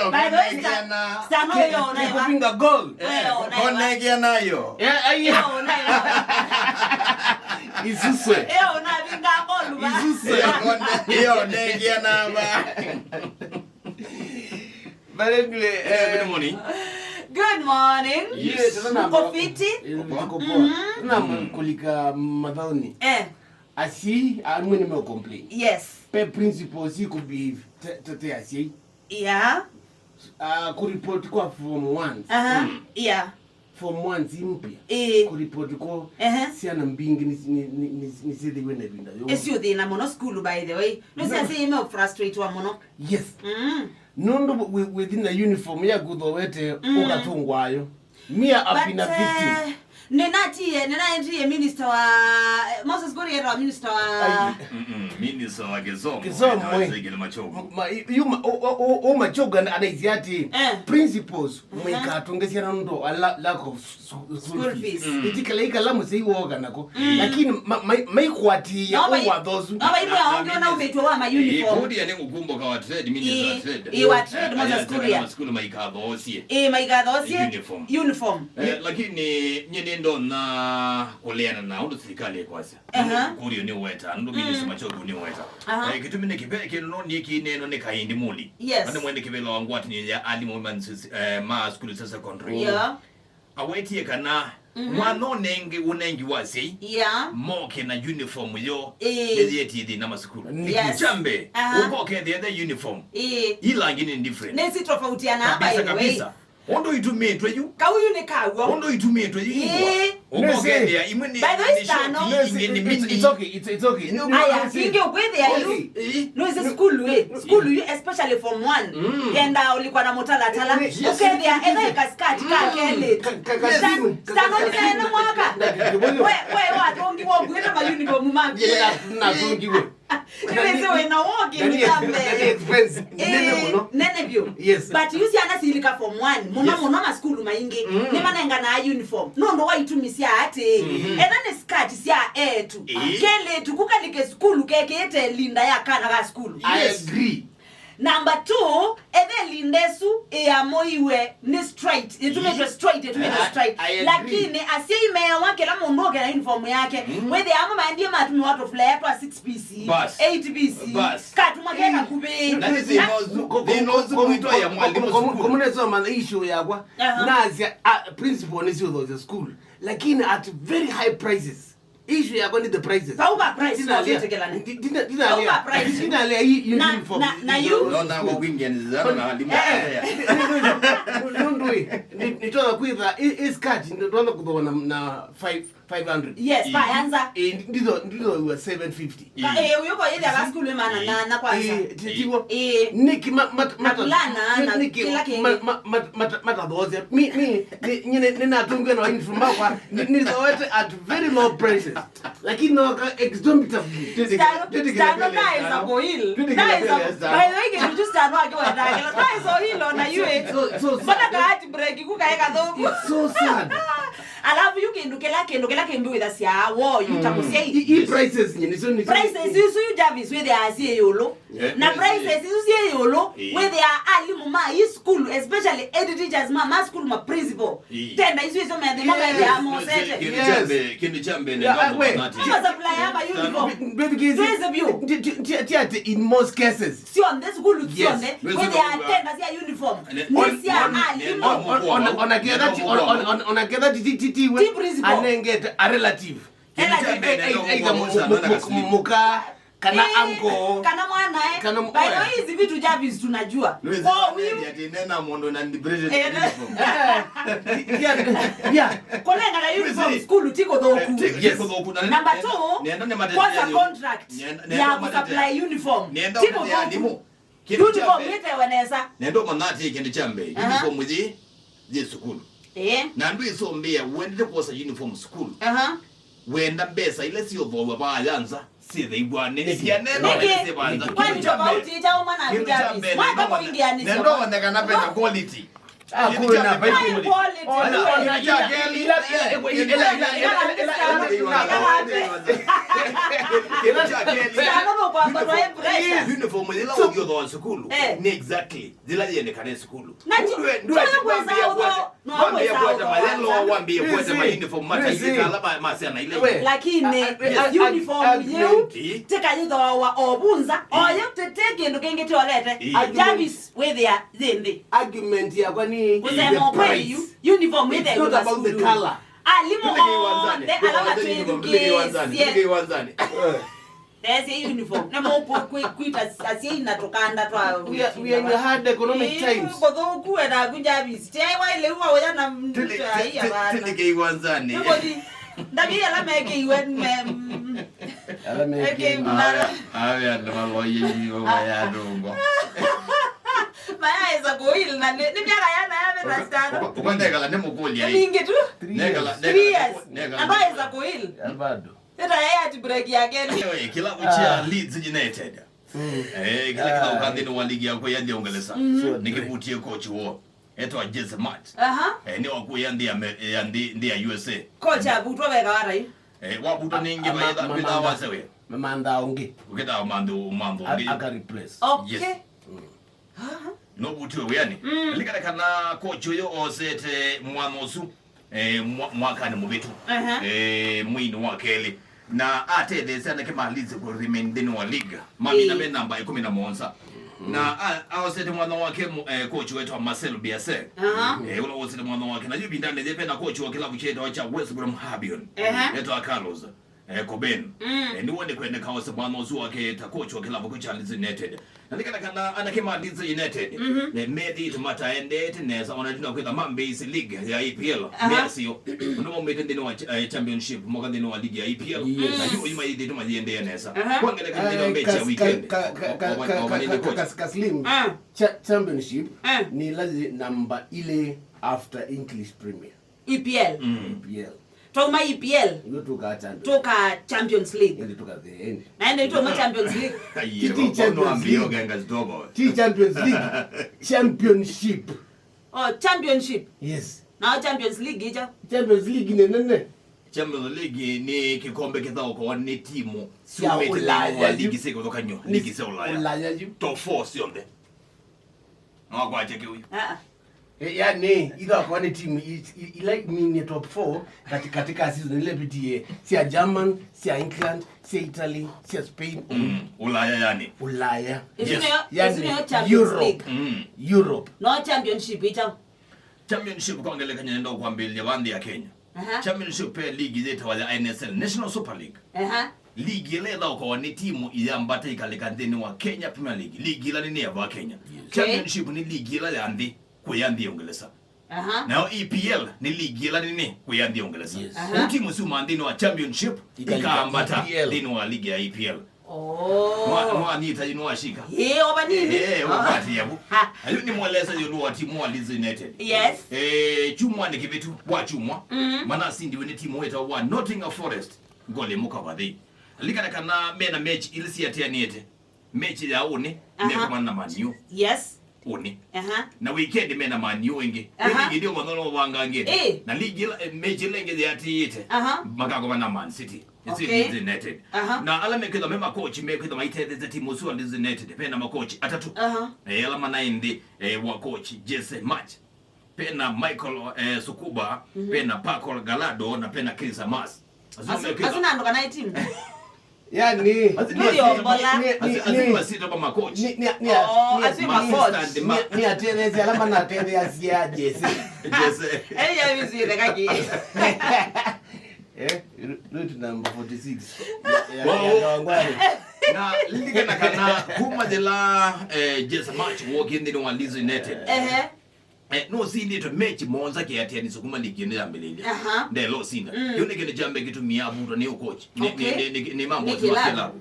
Stano. By the way, Stano yo na yo. Kupinga goal. Konege nayo. Isuswe. Na vinga goal ba. Isuswe. Nege na ba. Good morning. Good morning. Yes, Uko fiti? Uko poa. Kulika madhaoni. Asi, amwe nime complain. Yes. Pe principal si could be tete asi. Yeah. Ku report kwa form 1. Yeah. Form 1 simpia. Ku report ko siana mbingi ni sidi wene binda yo. Esio de na mono school by the way. No say say me frustrate wa mono. Yes. Nondo within the uniform ya kuthowa ukatungwayo. Mia apina victim. Nena minister wa Moses Gori era minister wa minister wa Gezomo. Gezegele machogo. Machogo anaisiati principles mwikatongesiana ndo lack of school fees. Itikalaika la musei woga nako. Lakini maikwati ya over those. Aba ipo aonge na umetwa wa ma uniform. Kodi ya ngugumbo kwa trade minister wa trade. Wa trade Moses Gori ya. School maikadhosie. Maikadhosie uniform. Lakini ndo na kuleana na ndo serikali kwasa kuri ni weta ndo minister machogo ni weta kitu mine kipeke no ni kineno ne kaindi muli ande mwende kibelo wangu ati ni ya ali moments ma school secondary aweti kana mwana nenge unengi wase moke na uniform yo yeti di na maskulu chambe ukoke the uniform ila ngine different nesi tofautiana hapa hivi Ondo itumie tweju. Kauyu ne kawo. Ondo itumie tweju. Ogogea imweni. By the way, Stano. It's okay. It's okay. No, singe ukwede ya you. No, it's a school way. School you especially from 1. Yenda ulikuwa na motala tala. Okay, there enda kaskati ka kele. Stano ni sana mwaka. We watongi wo gwena ba uniform maki. Na tongi we. Niweze we na wogi mtambe. Nene vyo. Yes. But you see ana silika from 1. Mono ma school maingi. Ni manenga na uniform. No ndo waitumisia ate. Ena ne skati sia etu. Kele tukukalike school kekete linda ya kana ga school. I agree. Number 2, ede lindesu ya moiwe ni straight. Itumetwe straight. Lakini asiye imeya wake la mondoke na uniform yake. Wede ama maandie matumi watu flare to 6 PC, 8 PC. Katu magena kube. That is the most kumito ya mwalimu school. Komunezo man issue ya kwa. Nazi principal ni sio the school. Lakini at very high prices. Issue ya kwani the prices. Pauka price na tekelane. Pauka price. Dina le uniform. Na you no na wingine zana na limu. Ndoi. Nitoa kuiva is cut ndio kudhowa na 500. Yes, bayanza. Ndizo 750. Uyuko yeye ya school mana na kwanza. Titiwo. Niki matulana na kila kitu. Matadoze. Mi nina tungwe na uniform kwa nilizowete at very low prices. Lakini no exorbitant. Stano guys abo hilo. By the way, get just Stano akiwa ndani. Guys hilo na yeye. So bana kaati break kukaeka dhobu. So sad. Alafu you can ndukela mbi with us ya wo you takusia prices nyini so ni prices you Javis where they are see yolo na prices you see yolo where they are ali mama high school especially ed teachers ma school ma principal tenda hizo hizo me mama ya amosete kindi chambe ne ndo mama supply ama uniform baby kids tiate in most cases si on this school on there where they are tenda see uniform ni ali on a tiwe anengeta a relative muka kana ango kana mwana by the way hizi vitu Javis tunajua nena mondo na depression yeah kolenga na uniform school tiko doku number 2 kwanza contract ya kusupply uniform tiko doku uniform yote wanaweza nendo manati kende chambe uniform zi sukulu na ndu isombea wende kosa uniform school wenda besa ile sio vowa bayanza si the ibwane sia neno se banza kwani tofauti ita umana Javis mwaka kuingia ni nendo wanda kana penda quality Kuna uniform zile ugyo do sukulu ni exactly zile yene kane sukulu ndio wambie kwa malelo wambie kwa uniform mata ile alama masiana ile lakini uniform yeu teka yido wa obunza oyo tetege ndo kenge toilette Javis with ya zindi argument ya kwani kusema kweli uniform with it's not about the color alimo the alama tuiwanzani there's a uniform na mo kuita asia inatokanda twa we are in hard economic times kodho kuenda kunjavis taiwa ile huwa waya na mtaya bana tege iwanzani ndagi alama yake iwe alama yake aya ndo maloye hiyo ya dongo maya za goil na ni miaka yana na Stano ukondeka la nemo goli ya ninge tu negala ambaye za goil bado tena yeye ati break yake wewe kila uchia Leeds United kila ukandini wa ligi yako ya ndiongeleza nikivutie coach wao eto Jesse Match ni wakuya ndia USA coach abutwa wega warai wabuto ningi baida wasewe manda onge ukita mando aka replace okay no butu yani likana kana coach yo osete mwanosu mwaka ni mubitu mwini wa keli na ate sana kama lize ko remain wa liga mami na mena namba 11 na osete mwana wake coach wetu Marcelo Bielsa ule osete mwana wake na yubi ndani zepe na coach wa klabu chetu cha West Brom Albion yetu Carlos Coben ni wone kwenda kaose mwana ozu wake ta coach wa klabu cha Leeds United na nikana kana anakema Leeds United medi tumata endete neza onadina kwenda Mambase League ya EPL mesio ndio mmetende wa championship mwaka ndino wa ligi ya EPL na hiyo ima yidi tumajiendea neza kwangele kana ndino mechi ya weekend Kaslim championship ni lazi namba ile after English Premier EPL Toma EPL toka Champions League ndio toka the end na ndio Champions League Champions League championship championship yes na Champions League hicho Champions League ni nene Champions League ni kikombe kithao kwa ni timu ya Ulaya ligi siko kutoka nyo ligi za Ulaya top 4 sio nde na kwa cheki huyu yani idha kwa ni timu like ni top 4 katika season ile BTA si German si England si Italy si Spain Ulaya yani Europe no championship hicho championship kwa ngele kanya ndo kwa mbili bandi ya Kenya championship pe league zetu wale NSL National Super League ligi ile ndio kwa ni timu iyambata ikaleka ndeni wa Kenya Premier League ligi ile ni ya Kenya championship ni ligi ile ya ndi kuyandi ongeleza now EPL ni ligi ile nini kuyandi ongeleza timu si mandino wa championship ikaambata ndeni wa ligi ya EPL mwa nita ino ashika oba nini obati yabu ayo ni mweleza yolo wa timu wa Leeds United yes chumwa ni kivitu wa chumwa mana sindi wene timu weta wa Nottingham Forest gole mukabadhi likana kana mena match ilisi ya Athiani mechi ya une mekoma na Man U yes une na weekend mena Man U ingi ligi ndio manono wangange na ligi mechi lenge ya Athiani makako na Man City Leeds United na ala mekida mema coach mekida maitete za timu su Leeds United pena makoach atatu ala manaindi wa coach Jesse Match pena Michael Sukuba pena Paco Gallardo na pena Chris Amas azina ndo kana timu yani azima sito kama coach azima coach ni atenezi alama na atenezi ya Jesse ya vizuri kaki route number 46 na liga na kana kuma de la Jesse Match walking in one Leeds United no sindi to match monza ke Athiani sukuma ligi ne ambelele nde lo sinda yone ke jambe kitu miabu ne coach ni mambo ya kila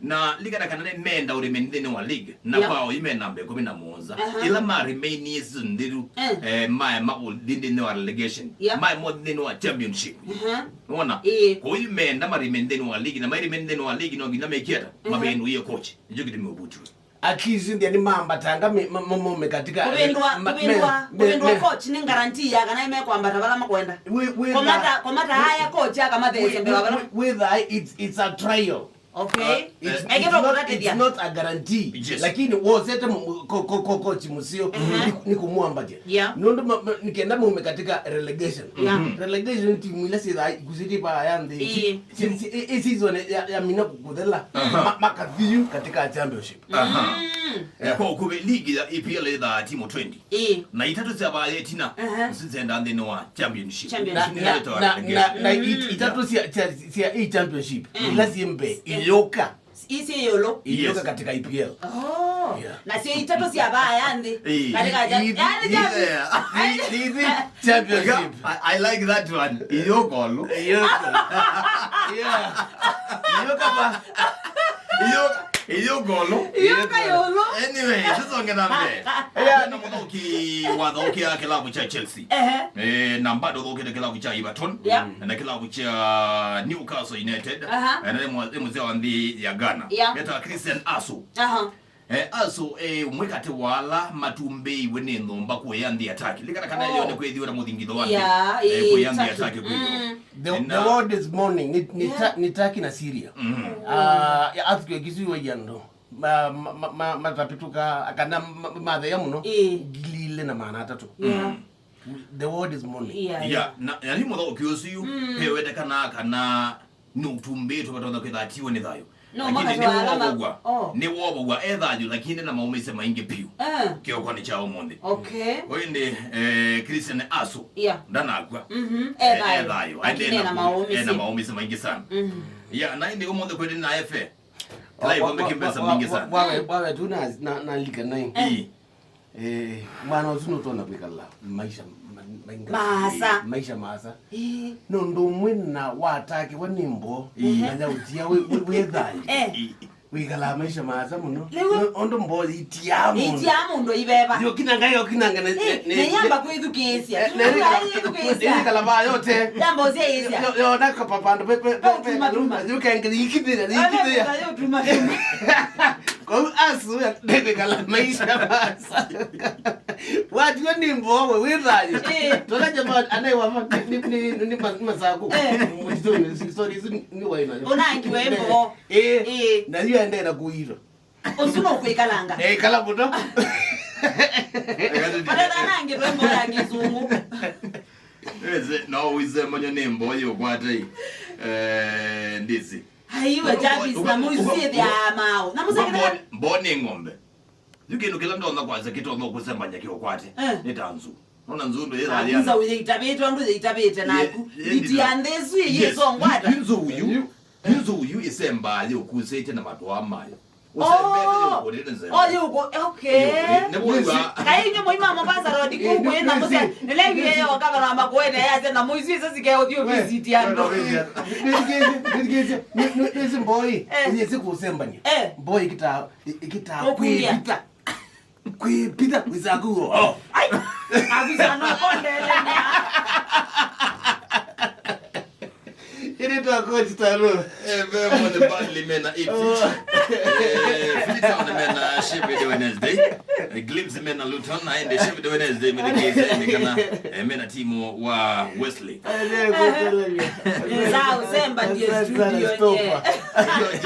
na liga na kana ne menda uri mendene wa league na kwao ime nambe 11 ila ma remain is ndiru my ma dinde ne wa relegation my mod ne wa championship unaona ko ime na ma remain wa league na ma remain wa league no gina mekiata mabenu ye coach njo kitu mebutu akizi ndiye mamba tanga mume katika kubindwa coach ni guarantee ya kana ime kwamba tabala makwenda komata haya coach kama these mbela whether it's a trial. Okay. It's not a guarantee. Yes. Lakini wosete coach musio ni kumuamba je. Nondo nikienda mume katika relegation. Relegation team ile sida kusiti pa yande. Season ya mina kukudela makadhiyu katika championship. Kwa kube league ya EPL da timu 20. Na itatu sia baye tina sizenda ndene wa championship. Na itatu sia e championship. Ila simbe iloka. Isi yolo. Iloka katika EPL. Oh. Na sio itatu sia baye yande. Katika championship. I like that one. Iloka lo. Iloka. Yeah. Iloka ba. Iloka lo. Anyway, sasa ngena mbe. Na mtoki wadhoki ya kilabu cha Chelsea. Na bado dhoki ya kilabu cha Everton. Na kilabu cha Newcastle United. Na mzee wa ndi ya Ghana. Eta Christian Asu. Also mwekate wala matumbe iwe nendo mbako yandi ataki likana kana yone kwethiwa muthingido wake yandi ataki kwethiwa the world is mourning ni Turkey na Syria ya earthquake kisiwa yando matapituka akana mathe ya muno gilile na maana atatu the world is mourning na yani mutho kiosiu pewete kana nutumbe tukatonda kwethatiwa ni thayo. No makatwa ni wobogwa ethajo lakini na maumise maingi piu kio kwa ni chao monde. Okay. Wende Christian Asu ndanagwa ethayo ande na maumise maingi sana. Na inde umonde kwende na FA lai bombe kimbesa mingi sana wawe tu na lika nai mwana usuno tona kwikala maisha masa no ndo mwina watake wanimbo na utia wethali wikala maisha masa muno ondo mbo itiamu ndo ibeba yo kinanga ne yamba kwithukisia kala ba yote yamba ozia yo na kapapando pepe you can ikidira yo tuma kwa asu ya bebe kala maisha masa watu ni mbowe withali tola jamaa anaiwa ni masako stories ni waina onangi wembo na hiyo ende na kuira osuno kwikalanga kala buto pale nangi wembo ya kizungu no wize monyo nembo yo kwate ndisi haiwe jabi na muzie vya mao na muzekera mbone ngombe yukino kila ndo nakwaza kitono kusembanya kio kwate nitanzu nona nzundo yera aliana nza uye itabetwa ndo itabete naku itiandesu yeso ngwata nzu uyu isemba yo kusete na matwa amayo yuko okay kainyo moima Mombasa road kubwe na mose nelewi yeye wakabara makwenda yaze na muizi sasa zikayo dio visit yando nisi boy yesi kusembanya boy ikita kwipita kwizakuo abisana kondele Ini tu aku Stano. Vemo the badly mena eat. Filita on the mena Sheffield Wednesday. Glimpse mena Luton na ende Sheffield Wednesday mena kese nikana mena timu wa Wesley. Zao semba ndio studio.